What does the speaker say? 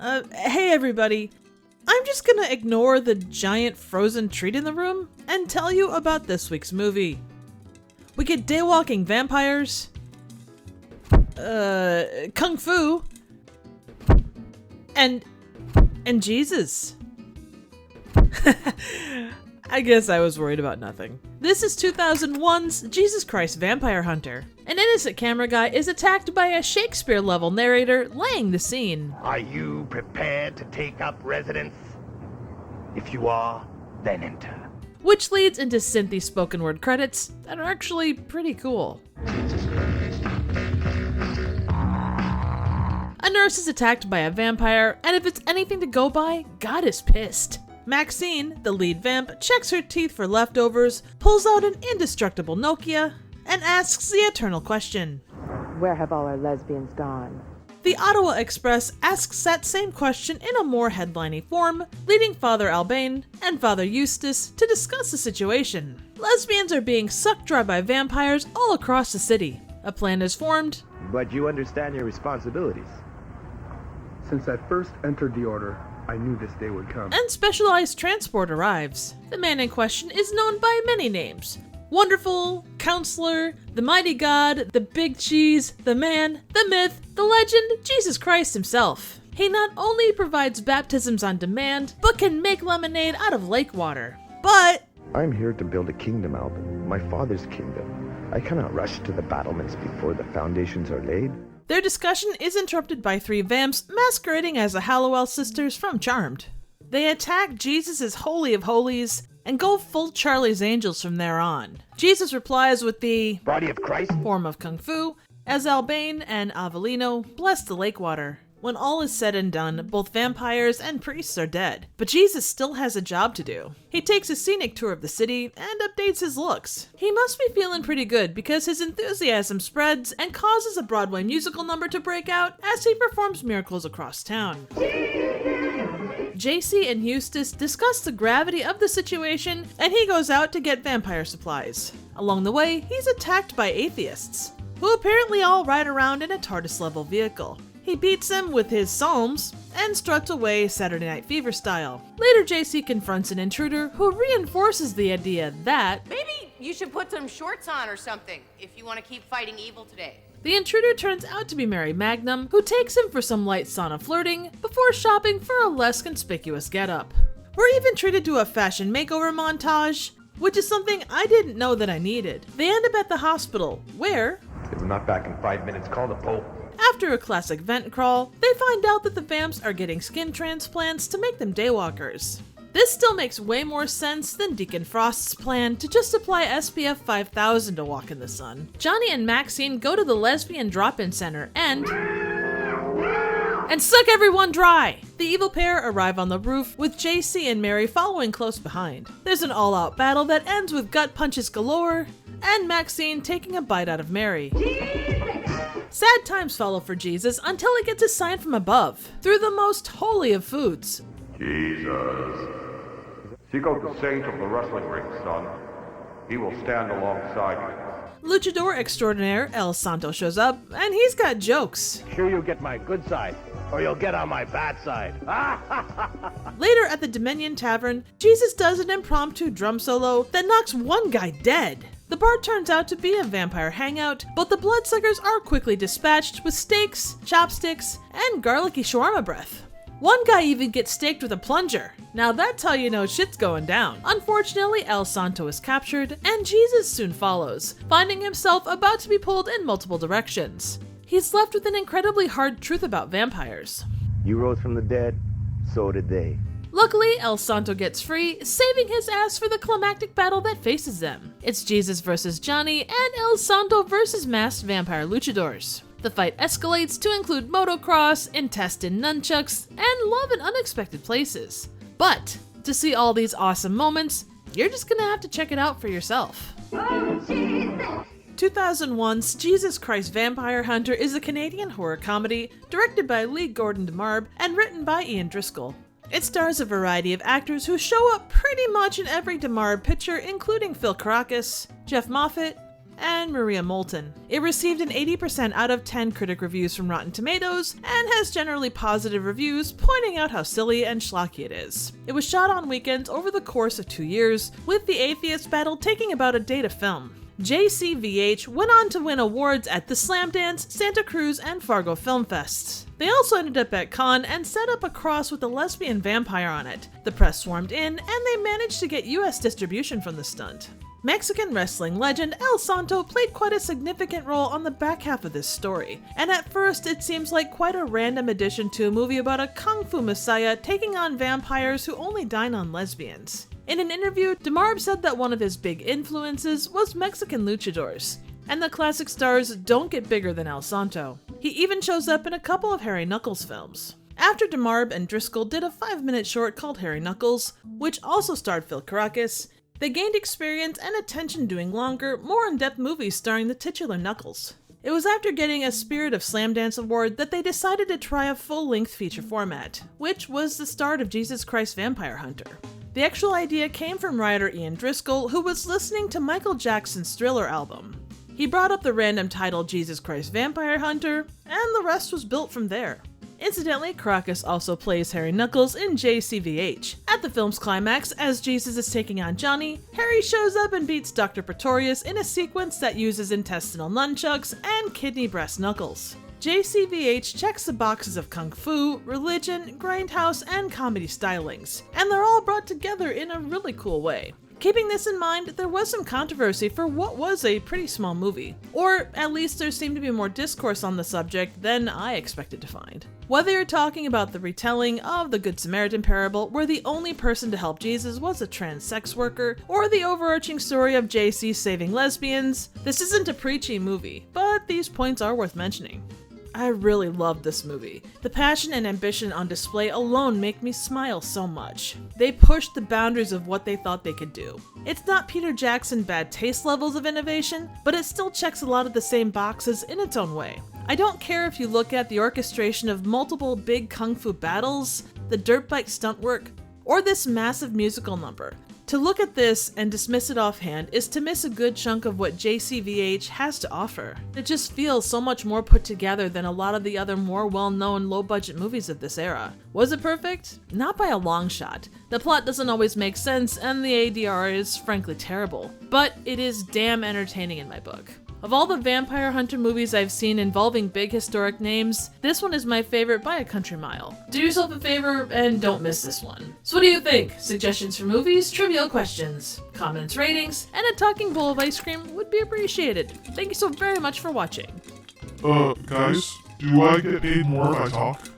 Hey everybody. I'm just gonna ignore the giant frozen treat in the room and tell you about this week's movie. We get daywalking vampires, kung fu, and Jesus. I guess I was worried about nothing. This is 2001's Jesus Christ Vampire Hunter. An innocent camera guy is attacked by a Shakespeare-level narrator laying the scene. Are you prepared to take up residence? If you are, then enter. Which leads into synthy spoken word credits that are actually pretty cool. A nurse is attacked by a vampire, and if it's anything to go by, God is pissed. Maxine, the lead vamp, checks her teeth for leftovers, pulls out an indestructible Nokia, and asks the eternal question. Where have all our lesbians gone? The Ottawa Express asks that same question in a more headliney form, leading Father Albane and Father Eustace to discuss the situation. Lesbians are being sucked dry by vampires all across the city. A plan is formed. But you understand your responsibilities. Since I first entered the order, I knew this day would come. And specialized transport arrives. The man in question is known by many names. Wonderful, Counselor, the Mighty God, the Big Cheese, the Man, the Myth, the Legend, Jesus Christ himself. He not only provides baptisms on demand, but can make lemonade out of lake water. But I'm here to build a kingdom, Alvin. My father's kingdom. I cannot rush to the battlements before the foundations are laid. Their discussion is interrupted by three vamps masquerading as the Hallowell sisters from Charmed. They attack Jesus' Holy of Holies and go full Charlie's Angels from there on. Jesus replies with the Body of Christ form of Kung Fu as Albane and Avellino bless the lake water. When all is said and done, both vampires and priests are dead, but Jesus still has a job to do. He takes a scenic tour of the city and updates his looks. He must be feeling pretty good because his enthusiasm spreads and causes a Broadway musical number to break out as he performs miracles across town. JC and Eustace discuss the gravity of the situation, and he goes out to get vampire supplies. Along the way, he's attacked by atheists, who apparently all ride around in a TARDIS-level vehicle. He beats them with his psalms and struts away Saturday Night Fever style. Later, JC confronts an intruder who reinforces the idea that maybe you should put some shorts on or something if you want to keep fighting evil today. The intruder turns out to be Mary Magnum, who takes him for some light sauna flirting before shopping for a less conspicuous getup. We're even treated to a fashion makeover montage, which is something I didn't know that I needed. They end up at the hospital, where, if I'm not back in 5 minutes, call the Pope. After a classic vent crawl, they find out that the vamps are getting skin transplants to make them daywalkers. This still makes way more sense than Deacon Frost's plan to just apply SPF 5000 to walk in the sun. Johnny and Maxine go to the lesbian drop-in center and suck everyone dry! The evil pair arrive on the roof, with JC and Mary following close behind. There's an all-out battle that ends with gut punches galore, and Maxine taking a bite out of Mary. Sad times follow for Jesus until he gets a sign from above, through the most holy of foods. Jesus. Seek out the saint of the wrestling ring, son. He will stand alongside you. Luchador extraordinaire El Santo shows up, and he's got jokes. Sure you'll get my good side, or you'll get on my bad side. Later at the Dominion Tavern, Jesus does an impromptu drum solo that knocks one guy dead. The bar turns out to be a vampire hangout, but the bloodsuckers are quickly dispatched with steaks, chopsticks, and garlicky shawarma breath. One guy even gets staked with a plunger. Now that's how you know shit's going down. Unfortunately, El Santo is captured, and Jesus soon follows, finding himself about to be pulled in multiple directions. He's left with an incredibly hard truth about vampires. You rose from the dead, so did they. Luckily, El Santo gets free, saving his ass for the climactic battle that faces them. It's Jesus versus Johnny and El Santo versus masked vampire luchadors. The fight escalates to include motocross, intestine nunchucks, and love in unexpected places. But to see all these awesome moments, you're just gonna have to check it out for yourself. 2001's Jesus Christ Vampire Hunter is a Canadian horror comedy directed by Lee Gordon Demarbre and written by Ian Driscoll. It stars a variety of actors who show up pretty much in every Demarbre picture, including Phil Caracas, Jeff Moffat, and Maria Moulton. It received an 80% out of 10 critic reviews from Rotten Tomatoes and has generally positive reviews pointing out how silly and schlocky it is. It was shot on weekends over the course of 2 years, with the Atheist battle taking about a day to film. JCVH went on to win awards at the Slamdance, Santa Cruz, and Fargo Film Fests. They also ended up at Cannes and set up a cross with a lesbian vampire on it. The press swarmed in, and they managed to get US distribution from the stunt. Mexican wrestling legend El Santo played quite a significant role on the back half of this story, and at first it seems like quite a random addition to a movie about a kung fu messiah taking on vampires who only dine on lesbians. In an interview, Demarbre said that one of his big influences was Mexican luchadors, and the classic stars don't get bigger than El Santo. He even shows up in a couple of Harry Knuckles films. After Demarbre and Driscoll did a 5-minute short called Harry Knuckles, which also starred Phil Caracas, they gained experience and attention doing longer, more in-depth movies starring the titular Knuckles. It was after getting a Spirit of Slamdance award that they decided to try a full-length feature format, which was the start of Jesus Christ Vampire Hunter. The actual idea came from writer Ian Driscoll, who was listening to Michael Jackson's Thriller album. He brought up the random title Jesus Christ Vampire Hunter, and the rest was built from there. Incidentally, Caracas also plays Harry Knuckles in JCVH. At the film's climax, as Jesus is taking on Johnny, Harry shows up and beats Dr. Pretorius in a sequence that uses intestinal nunchucks and kidney breast knuckles. JCVH checks the boxes of kung fu, religion, grindhouse, and comedy stylings, and they're all brought together in a really cool way. Keeping this in mind, there was some controversy for what was a pretty small movie, or at least there seemed to be more discourse on the subject than I expected to find. Whether you're talking about the retelling of the Good Samaritan parable, where the only person to help Jesus was a trans sex worker, or the overarching story of JC saving lesbians, this isn't a preachy movie, but these points are worth mentioning. I really loved this movie. The passion and ambition on display alone make me smile so much. They pushed the boundaries of what they thought they could do. It's not Peter Jackson bad taste levels of innovation, but it still checks a lot of the same boxes in its own way. I don't care if you look at the orchestration of multiple big kung fu battles, the dirt bike stunt work, or this massive musical number. To look at this and dismiss it offhand is to miss a good chunk of what JCVH has to offer. It just feels so much more put together than a lot of the other more well-known low-budget movies of this era. Was it perfect? Not by a long shot. The plot doesn't always make sense, and the ADR is frankly terrible. But it is damn entertaining in my book. Of all the Vampire Hunter movies I've seen involving big historic names, this one is my favorite by a country mile. Do yourself a favor and don't miss this one. So what do you think? Suggestions for movies, trivial questions, comments, ratings, and a talking bowl of ice cream would be appreciated. Thank you so very much for watching. Guys, do I get paid more if I talk?